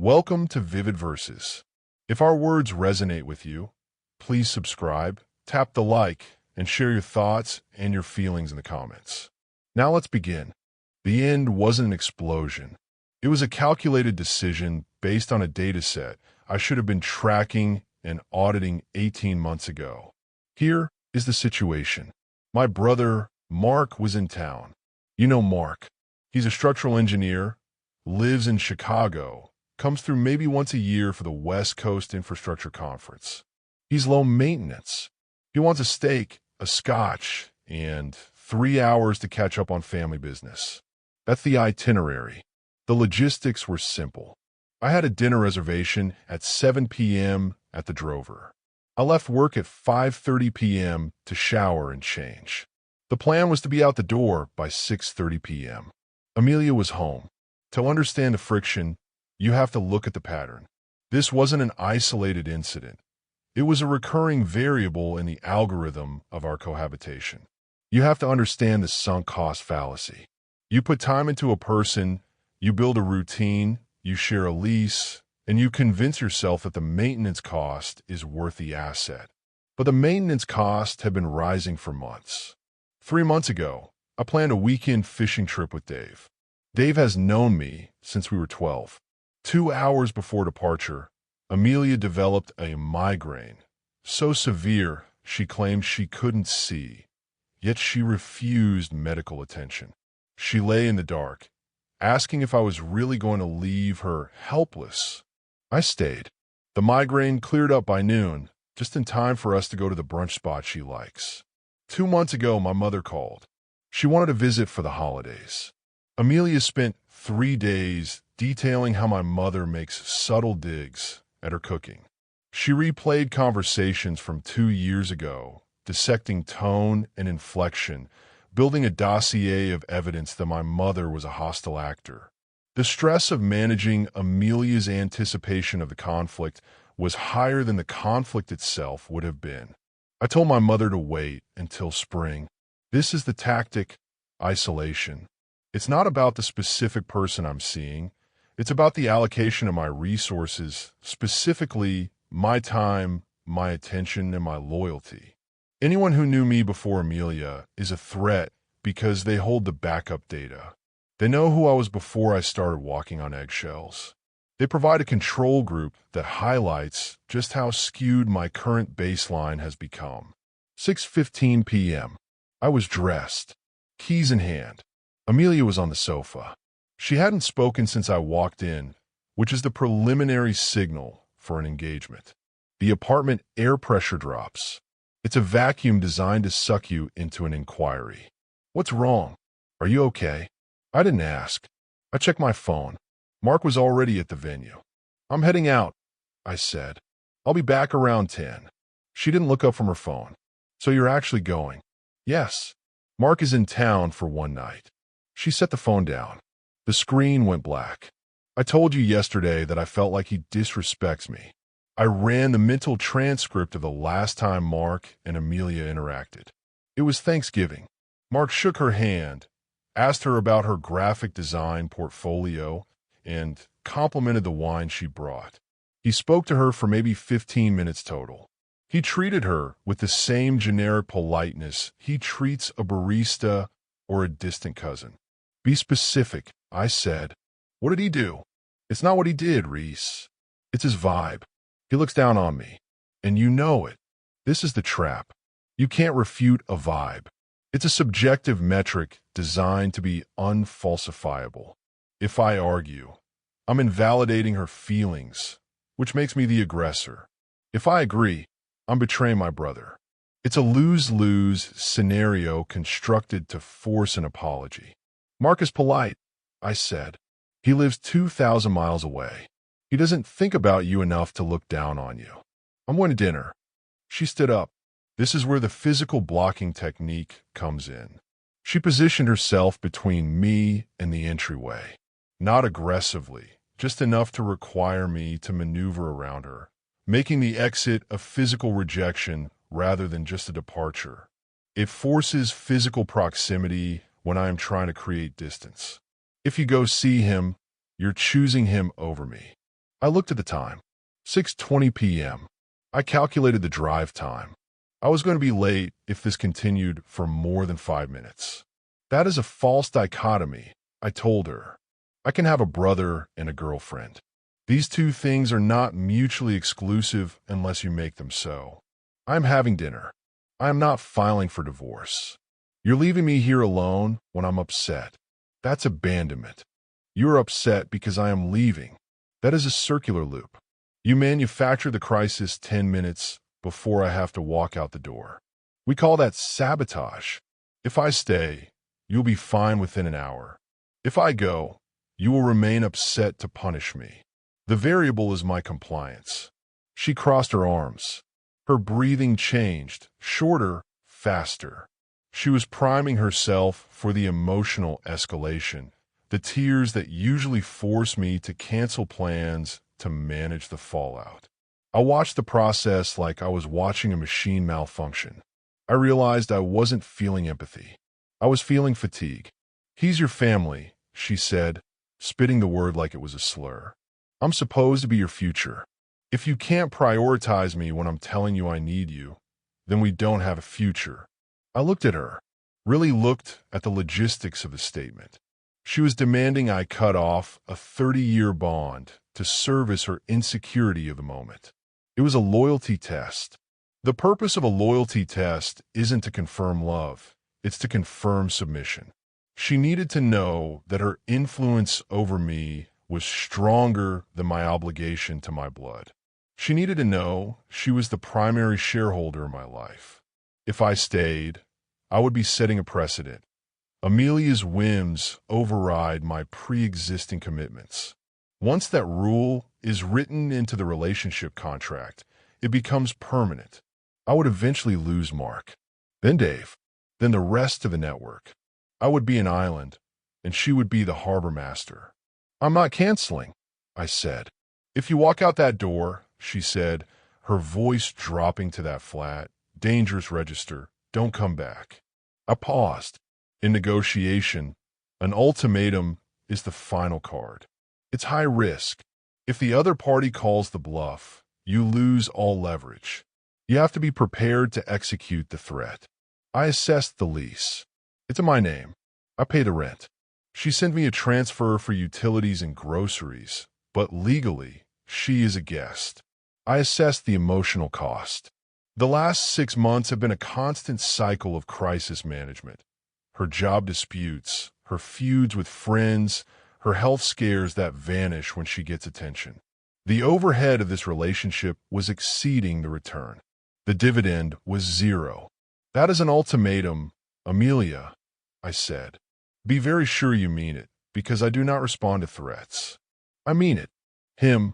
Welcome to Vivid Verses. If our words resonate with you, please subscribe, tap the like, and share your thoughts and your feelings in the comments. Now let's begin. The end wasn't an explosion. It was a calculated decision based on a data set I should have been tracking and auditing 18 months ago. Here is the situation. My brother, Mark, was in town. You know Mark. He's a structural engineer, lives in Chicago, comes through maybe once a year for the West Coast Infrastructure Conference. He's low maintenance. He wants a steak, a scotch, and 3 hours to catch up on family business. That's the itinerary. The logistics were simple. I had a dinner reservation at 7 p.m. at the Drover. I left work at 5:30 p.m. to shower and change. The plan was to be out the door by 6:30 p.m. Amelia was home. To understand the friction, you have to look at the pattern. This wasn't an isolated incident. It was a recurring variable in the algorithm of our cohabitation. You have to understand the sunk cost fallacy. You put time into a person, you build a routine, you share a lease, and you convince yourself that the maintenance cost is worth the asset. But the maintenance cost had been rising for months. 3 months ago, I planned a weekend fishing trip with Dave. Dave has known me since we were 12. 2 hours before departure, Amelia developed a migraine, so severe she claimed she couldn't see, yet she refused medical attention. She lay in the dark, asking if I was really going to leave her helpless. I stayed. The migraine cleared up by noon, just in time for us to go to the brunch spot she likes. 2 months ago, my mother called. She wanted to visit for the holidays. Amelia spent 3 days detailing how my mother makes subtle digs at her cooking. She replayed conversations from 2 years ago, dissecting tone and inflection, building a dossier of evidence that my mother was a hostile actor. The stress of managing Amelia's anticipation of the conflict was higher than the conflict itself would have been. I told my mother to wait until spring. This is the tactic: isolation. It's not about the specific person I'm seeing. It's about the allocation of my resources, specifically my time, my attention, and my loyalty. Anyone who knew me before Amelia is a threat because they hold the backup data. They know who I was before I started walking on eggshells. They provide a control group that highlights just how skewed my current baseline has become. 6:15 p.m. I was dressed, keys in hand. Amelia was on the sofa. She hadn't spoken since I walked in, which is the preliminary signal for an engagement. The apartment air pressure drops. It's a vacuum designed to suck you into an inquiry. What's wrong? Are you okay? I didn't ask. I checked my phone. Mark was already at the venue. I'm heading out, I said. I'll be back around 10. She didn't look up from her phone. So you're actually going? Yes. Mark is in town for one night. She set the phone down. The screen went black. I told you yesterday that I felt like he disrespects me. I ran the mental transcript of the last time Mark and Amelia interacted. It was Thanksgiving. Mark shook her hand, asked her about her graphic design portfolio, and complimented the wine she brought. He spoke to her for maybe 15 minutes total. He treated her with the same generic politeness he treats a barista or a distant cousin. Be specific, I said. What did he do? It's not what he did, Rhys. It's his vibe. He looks down on me. And you know it. This is the trap. You can't refute a vibe. It's a subjective metric designed to be unfalsifiable. If I argue, I'm invalidating her feelings, which makes me the aggressor. If I agree, I'm betraying my brother. It's a lose-lose scenario constructed to force an apology. Mark is polite, I said. He lives 2,000 miles away. He doesn't think about you enough to look down on you. I'm going to dinner. She stood up. This is where the physical blocking technique comes in. She positioned herself between me and the entryway. Not aggressively, just enough to require me to maneuver around her, making the exit a physical rejection rather than just a departure. It forces physical proximity when I am trying to create distance. If you go see him, you're choosing him over me. I looked at the time. 6:20 p.m. I calculated the drive time. I was going to be late if this continued for more than 5 minutes. That is a false dichotomy, I told her. I can have a brother and a girlfriend. These two things are not mutually exclusive unless you make them so. I am having dinner. I am not filing for divorce. You're leaving me here alone when I'm upset. That's abandonment. You're upset because I am leaving. That is a circular loop. You manufacture the crisis 10 minutes before I have to walk out the door. We call that sabotage. If I stay, you'll be fine within an hour. If I go, you will remain upset to punish me. The variable is my compliance. She crossed her arms. Her breathing changed, shorter, faster. She was priming herself for the emotional escalation, the tears that usually force me to cancel plans to manage the fallout. I watched the process like I was watching a machine malfunction. I realized I wasn't feeling empathy. I was feeling fatigue. He's your family, she said, spitting the word like it was a slur. I'm supposed to be your future. If you can't prioritize me when I'm telling you I need you, then we don't have a future. I looked at her, really looked at the logistics of the statement. She was demanding I cut off a 30-year bond to service her insecurity of the moment. It was a loyalty test. The purpose of a loyalty test isn't to confirm love, it's to confirm submission. She needed to know that her influence over me was stronger than my obligation to my blood. She needed to know she was the primary shareholder in my life. If I stayed, I would be setting a precedent. Amelia's whims override my pre-existing commitments. Once that rule is written into the relationship contract, it becomes permanent. I would eventually lose Mark, then Dave, then the rest of the network. I would be an island, and she would be the harbor master. I'm not canceling, I said. If you walk out that door, she said, her voice dropping to that flat, dangerous register, don't come back. I paused. In negotiation, an ultimatum is the final card. It's high risk. If the other party calls the bluff, you lose all leverage. You have to be prepared to execute the threat. I assessed the lease. It's in my name. I pay the rent. She sent me a transfer for utilities and groceries, but legally, she is a guest. I assessed the emotional cost. The last 6 months have been a constant cycle of crisis management. Her job disputes, her feuds with friends, her health scares that vanish when she gets attention. The overhead of this relationship was exceeding the return. The dividend was 0. That is an ultimatum, Amelia, I said. Be very sure you mean it, because I do not respond to threats. I mean it. Him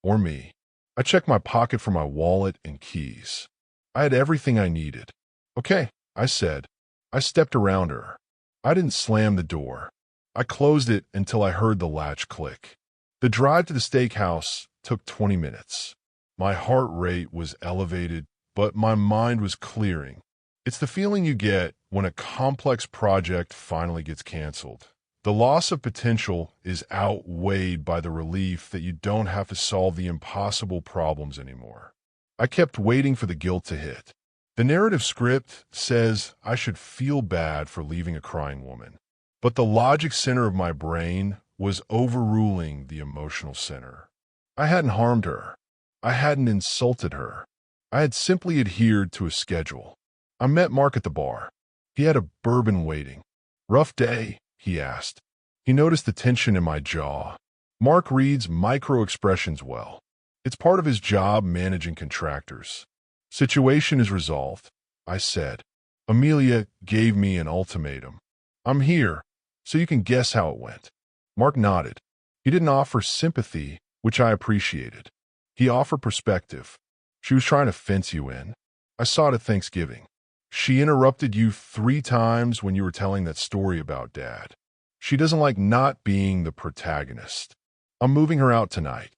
or me. I checked my pocket for my wallet and keys. I had everything I needed. Okay, I said. I stepped around her. I didn't slam the door. I closed it until I heard the latch click. The drive to the steakhouse took 20 minutes. My heart rate was elevated, but my mind was clearing. It's the feeling you get when a complex project finally gets canceled. The loss of potential is outweighed by the relief that you don't have to solve the impossible problems anymore. I kept waiting for the guilt to hit. The narrative script says I should feel bad for leaving a crying woman. But the logic center of my brain was overruling the emotional center. I hadn't harmed her. I hadn't insulted her. I had simply adhered to a schedule. I met Mark at the bar. He had a bourbon waiting. Rough day, he asked. He noticed the tension in my jaw. Mark reads micro-expressions well. It's part of his job managing contractors. Situation is resolved, I said. Amelia gave me an ultimatum. I'm here, so you can guess how it went. Mark nodded. He didn't offer sympathy, which I appreciated. He offered perspective. She was trying to fence you in. I saw it at Thanksgiving. She interrupted you 3 times when you were telling that story about Dad. She doesn't like not being the protagonist. I'm moving her out tonight.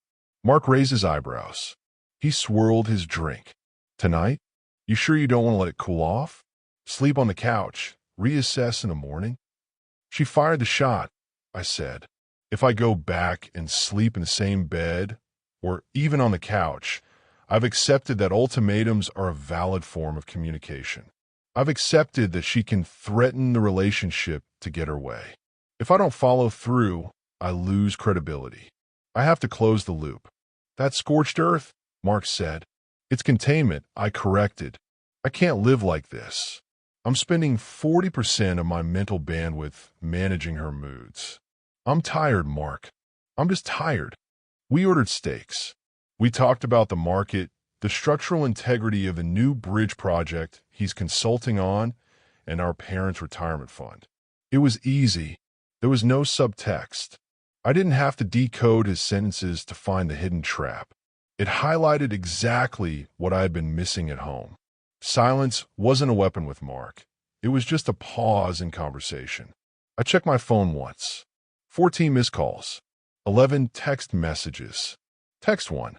Mark raised his eyebrows. He swirled his drink. Tonight? You sure you don't want to let it cool off? Sleep on the couch. Reassess in the morning? She fired the shot, I said. If I go back and sleep in the same bed, or even on the couch, I've accepted that ultimatums are a valid form of communication. I've accepted that she can threaten the relationship to get her way. If I don't follow through, I lose credibility. I have to close the loop. That scorched earth, Mark said. It's containment, I corrected. I can't live like this. I'm spending 40% of my mental bandwidth managing her moods. I'm tired, Mark. I'm just tired. We ordered steaks. We talked about the market, the structural integrity of the new bridge project he's consulting on, and our parents' retirement fund. It was easy. There was no subtext. I didn't have to decode his sentences to find the hidden trap. It highlighted exactly what I had been missing at home. Silence wasn't a weapon with Mark. It was just a pause in conversation. I checked my phone once. 14 missed calls. 11 text messages. Text 1.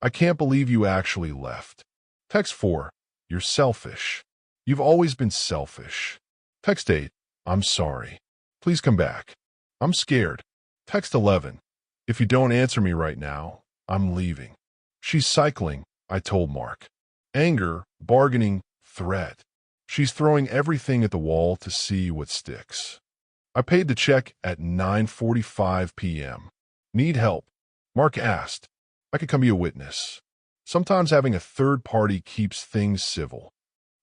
I can't believe you actually left. Text 4. You're selfish. You've always been selfish. Text 8. I'm sorry. Please come back. I'm scared. Text 11. If you don't answer me right now, I'm leaving. She's cycling, I told Mark. Anger, bargaining, threat. She's throwing everything at the wall to see what sticks. I paid the check at 9:45 p.m. Need help? Mark asked. I could come be a witness. Sometimes having a third party keeps things civil.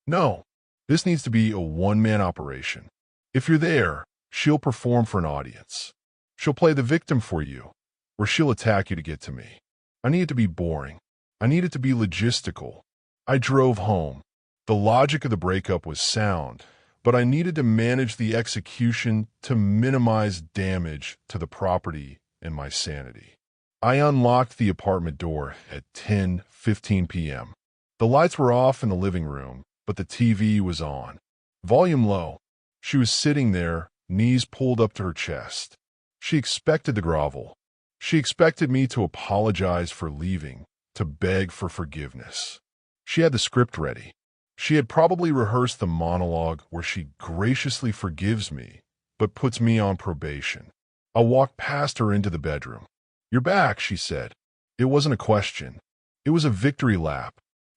No, this needs to be a one-man operation. If you're there, she'll perform for an audience. She'll play the victim for you, or she'll attack you to get to me. I need it to be boring. I need it to be logistical. I drove home. The logic of the breakup was sound, but I needed to manage the execution to minimize damage to the property and my sanity. I unlocked the apartment door at 10:15 p.m. The lights were off in the living room, but the TV was on. Volume low. She was sitting there, knees pulled up to her chest. She expected the grovel. She expected me to apologize for leaving, to beg for forgiveness. She had the script ready. She had probably rehearsed the monologue where she graciously forgives me, but puts me on probation. I walked past her into the bedroom. You're back, she said. It wasn't a question. It was a victory lap.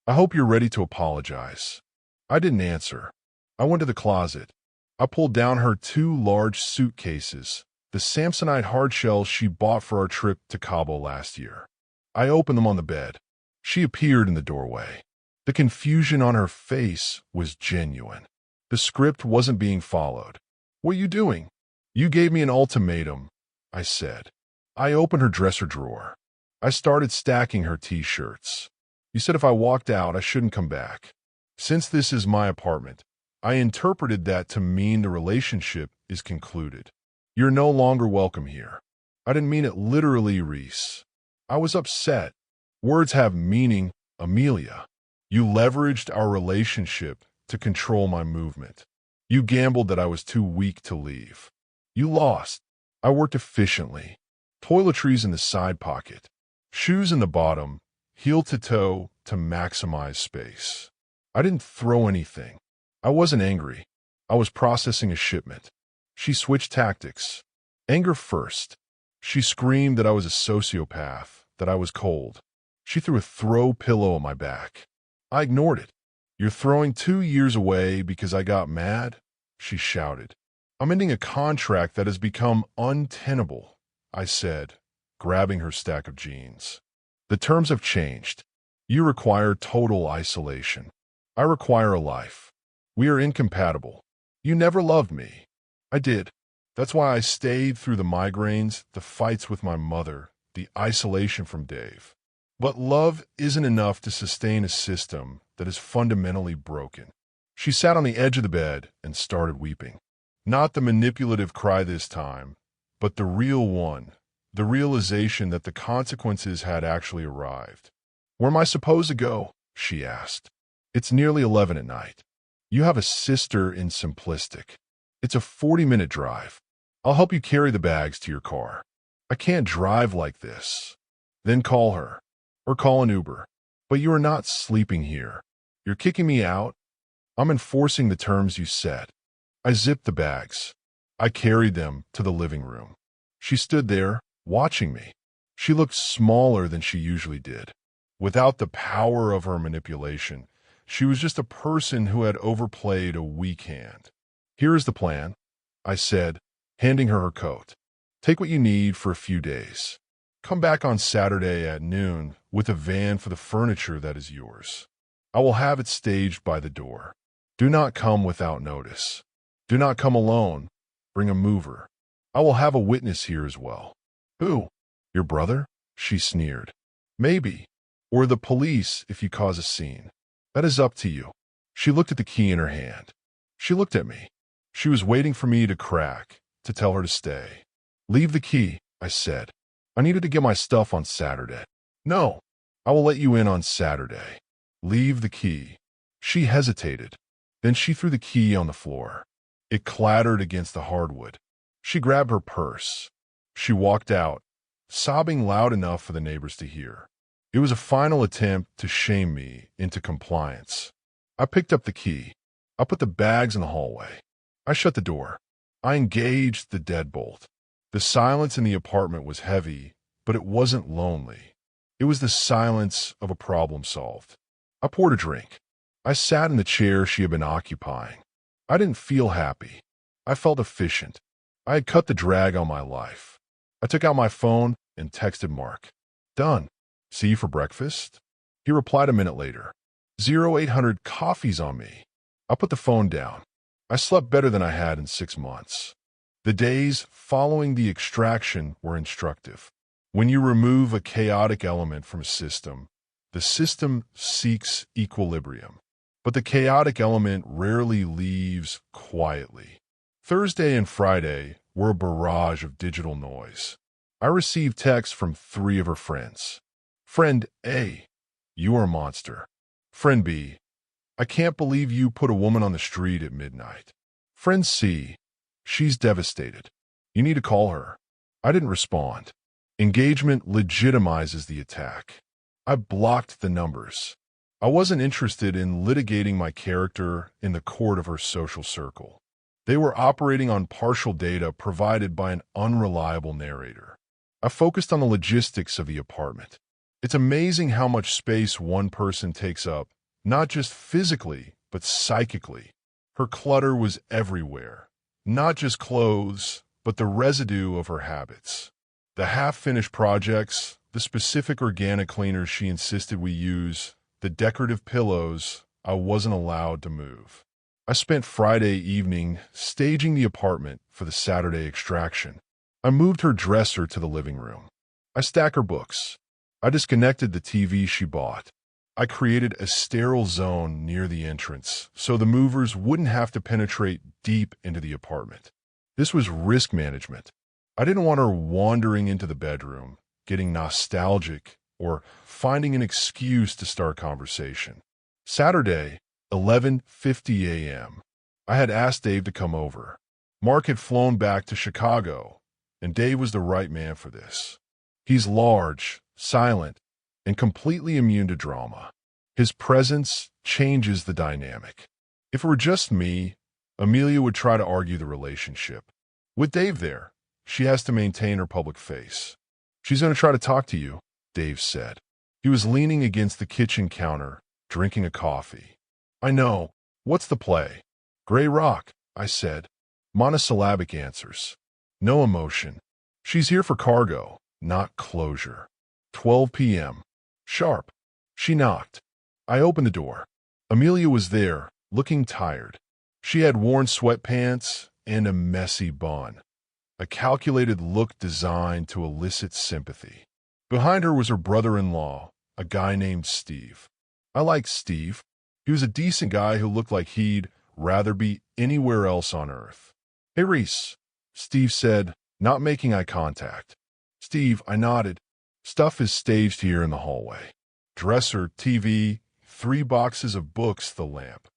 I hope you're ready to apologize. I didn't answer. I went to the closet. I pulled down her 2 large suitcases, the Samsonite hardshells she bought for our trip to Cabo last year. I opened them on the bed. She appeared in the doorway. The confusion on her face was genuine. The script wasn't being followed. What are you doing? You gave me an ultimatum, I said. I opened her dresser drawer. I started stacking her t-shirts. You said if I walked out, I shouldn't come back. Since this is my apartment, I interpreted that to mean the relationship is concluded. You're no longer welcome here. I didn't mean it literally, Rhys. I was upset. Words have meaning, Amelia. You leveraged our relationship to control my movement. You gambled that I was too weak to leave. You lost. I worked efficiently. Toiletries in the side pocket. Shoes in the bottom, heel to toe to maximize space. I didn't throw anything. I wasn't angry. I was processing a shipment. She switched tactics. Anger first. She screamed that I was a sociopath, that I was cold. She threw a throw pillow at my back. I ignored it. You're throwing 2 years away because I got mad? She shouted. I'm ending a contract that has become untenable, I said, grabbing her stack of jeans. The terms have changed. You require total isolation. I require a life. We are incompatible. You never loved me. I did. That's why I stayed through the migraines, the fights with my mother, the isolation from Dave. But love isn't enough to sustain a system that is fundamentally broken. She sat on the edge of the bed and started weeping. Not the manipulative cry this time, but the real one, the realization that the consequences had actually arrived. Where am I supposed to go? She asked. It's nearly 11 at night. You have a sister in Simplistic. It's a 40-minute drive. I'll help you carry the bags to your car. I can't drive like this. Then call her, or call an Uber. But you are not sleeping here. You're kicking me out. I'm enforcing the terms you set. I zipped the bags. I carried them to the living room. She stood there, watching me. She looked smaller than she usually did. Without the power of her manipulation, she was just a person who had overplayed a weak hand. "Here is the plan," I said, handing her her coat. "Take what you need for a few days. Come back on Saturday at noon with a van for the furniture that is yours. I will have it staged by the door. Do not come without notice. Do not come alone. Bring a mover. I will have a witness here as well." "Who? Your brother?" she sneered. "Maybe. Or the police if you cause a scene. That is up to you." She looked at the key in her hand. She looked at me. She was waiting for me to crack, to tell her to stay. "Leave the key," I said. "I needed to get my stuff on Saturday." "No, I will let you in on Saturday." "Leave the key." She hesitated. Then she threw the key on the floor. It clattered against the hardwood. She grabbed her purse. She walked out, sobbing loud enough for the neighbors to hear. It was a final attempt to shame me into compliance. I picked up the key. I put the bags in the hallway. I shut the door. I engaged the deadbolt. The silence in the apartment was heavy, but it wasn't lonely. It was the silence of a problem solved. I poured a drink. I sat in the chair she had been occupying. I didn't feel happy. I felt efficient. I had cut the drag on my life. I took out my phone and texted Mark. "Done. See you for breakfast?" He replied a minute later. 0800 coffees on me. I put the phone down. I slept better than I had in 6 months. The days following the extraction were instructive. When you remove a chaotic element from a system, the system seeks equilibrium. But the chaotic element rarely leaves quietly. Thursday and Friday were a barrage of digital noise. I received texts from 3 of her friends. Friend A, "You are a monster." Friend B, "I can't believe you put a woman on the street at midnight." Friend C, "She's devastated. You need to call her." I didn't respond. Engagement legitimizes the attack. I blocked the numbers. I wasn't interested in litigating my character in the court of her social circle. They were operating on partial data provided by an unreliable narrator. I focused on the logistics of the apartment. It's amazing how much space one person takes up, not just physically, but psychically. Her clutter was everywhere. Not just clothes, but the residue of her habits. The half-finished projects, the specific organic cleaners she insisted we use, the decorative pillows I wasn't allowed to move. I spent Friday evening staging the apartment for the Saturday extraction. I moved her dresser to the living room. I stacked her books. I disconnected the TV she bought. I created a sterile zone near the entrance so the movers wouldn't have to penetrate deep into the apartment. This was risk management. I didn't want her wandering into the bedroom, getting nostalgic, or finding an excuse to start conversation. Saturday, 11:50 a.m. I had asked Dave to come over. Mark had flown back to Chicago, and Dave was the right man for this. He's large, silent, and completely immune to drama. His presence changes the dynamic. If it were just me, Amelia would try to argue the relationship. With Dave there, she has to maintain her public face. "She's going to try to talk to you," Dave said. He was leaning against the kitchen counter, drinking a coffee. "I know. What's the play?" "Gray Rock," I said. Monosyllabic answers. No emotion. "She's here for cargo, not closure." 12 p.m. Sharp. She knocked. I opened the door. Amelia was there, looking tired. She had worn sweatpants and a messy bun. A calculated look designed to elicit sympathy. Behind her was her brother-in-law, a guy named Steve. I liked Steve. He was a decent guy who looked like he'd rather be anywhere else on Earth. "Hey, Rhys," Steve said, not making eye contact. "Steve," I nodded. "Stuff is staged here in the hallway. Dresser, TV, 3 boxes of books, the lamp."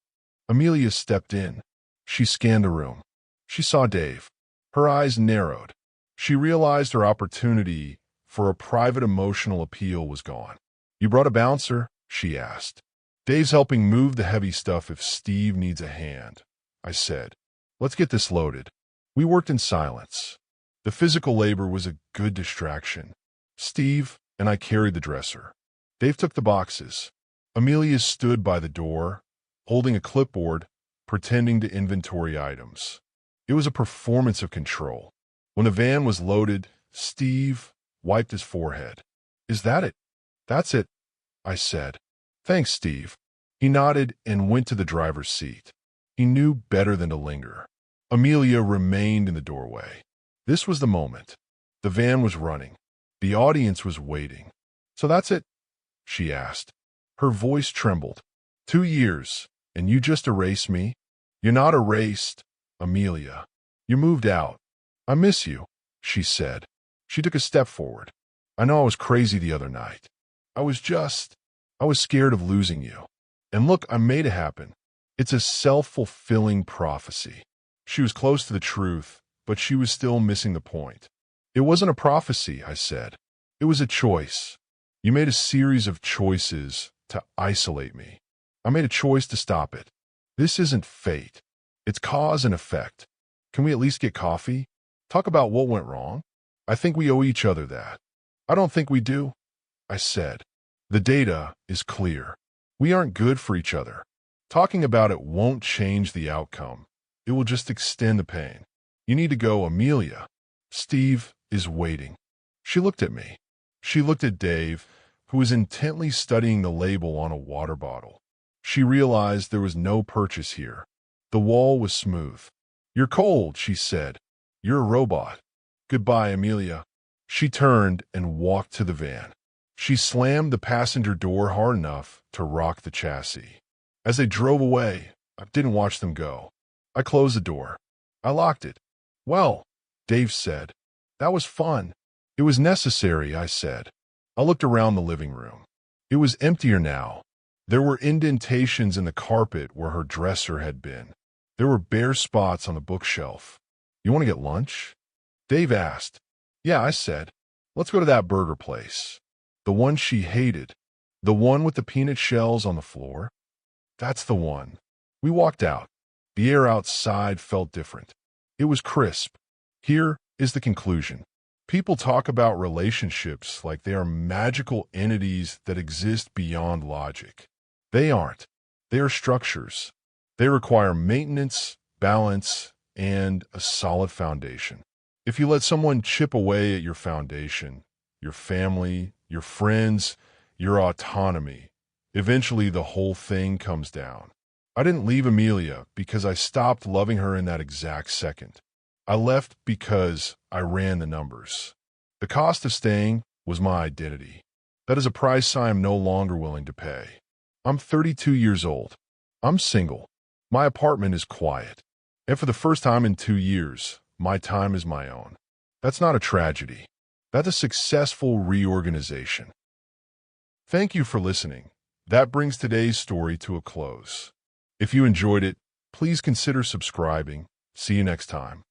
Amelia stepped in. She scanned the room. She saw Dave. Her eyes narrowed. She realized her opportunity for a private emotional appeal was gone. "You brought a bouncer?" she asked. "Dave's helping move the heavy stuff if Steve needs a hand," I said. "Let's get this loaded." We worked in silence. The physical labor was a good distraction. Steve and I carried the dresser. Dave took the boxes. Amelia stood by the door, holding a clipboard, pretending to inventory items. It was a performance of control. When the van was loaded, Steve wiped his forehead. "Is that it?" "That's it," I said. "Thanks, Steve." He nodded and went to the driver's seat. He knew better than to linger. Amelia remained in the doorway. This was the moment. The van was running. The audience was waiting. "So that's it?" she asked. Her voice trembled. 2 years, and you just erase me? You're not erased, Amelia. You moved out. I miss you, she said. She took a step forward. I know I was crazy the other night. I was scared of losing you. And look, I made it happen. It's a self-fulfilling prophecy. She was close to the truth, but she was still missing the point. It wasn't a prophecy, I said. It was a choice. You made a series of choices to isolate me. I made a choice to stop it. This isn't fate. It's cause and effect. Can we at least get coffee? Talk about what went wrong? I think we owe each other that. I don't think we do, I said. The data is clear. We aren't good for each other. Talking about it won't change the outcome. It will just extend the pain. You need to go, Amelia. Steve is waiting. She looked at me. She looked at Dave, who was intently studying the label on a water bottle. She realized there was no purchase here. The wall was smooth. You're cold, she said. You're a robot. Goodbye, Amelia. She turned and walked to the van. She slammed the passenger door hard enough to rock the chassis. As they drove away, I didn't watch them go. I closed the door. I locked it. Well, Dave said. That was fun. It was necessary, I said. I looked around the living room. It was emptier now. There were indentations in the carpet where her dresser had been. There were bare spots on the bookshelf. You want to get lunch? Dave asked. Yeah, I said. Let's go to that burger place. The one she hated. The one with the peanut shells on the floor. That's the one. We walked out. The air outside felt different. It was crisp. Here is the conclusion. People talk about relationships like they are magical entities that exist beyond logic. They aren't. They are structures. They require maintenance, balance, and a solid foundation. If you let someone chip away at your foundation, your family, your friends, your autonomy, eventually the whole thing comes down. I didn't leave Amelia because I stopped loving her in that exact second. I left because I ran the numbers. The cost of staying was my identity. That is a price I am no longer willing to pay. I'm 32 years old. I'm single. My apartment is quiet. And for the first time in 2 years, my time is my own. That's not a tragedy. That's a successful reorganization. Thank you for listening. That brings today's story to a close. If you enjoyed it, please consider subscribing. See you next time.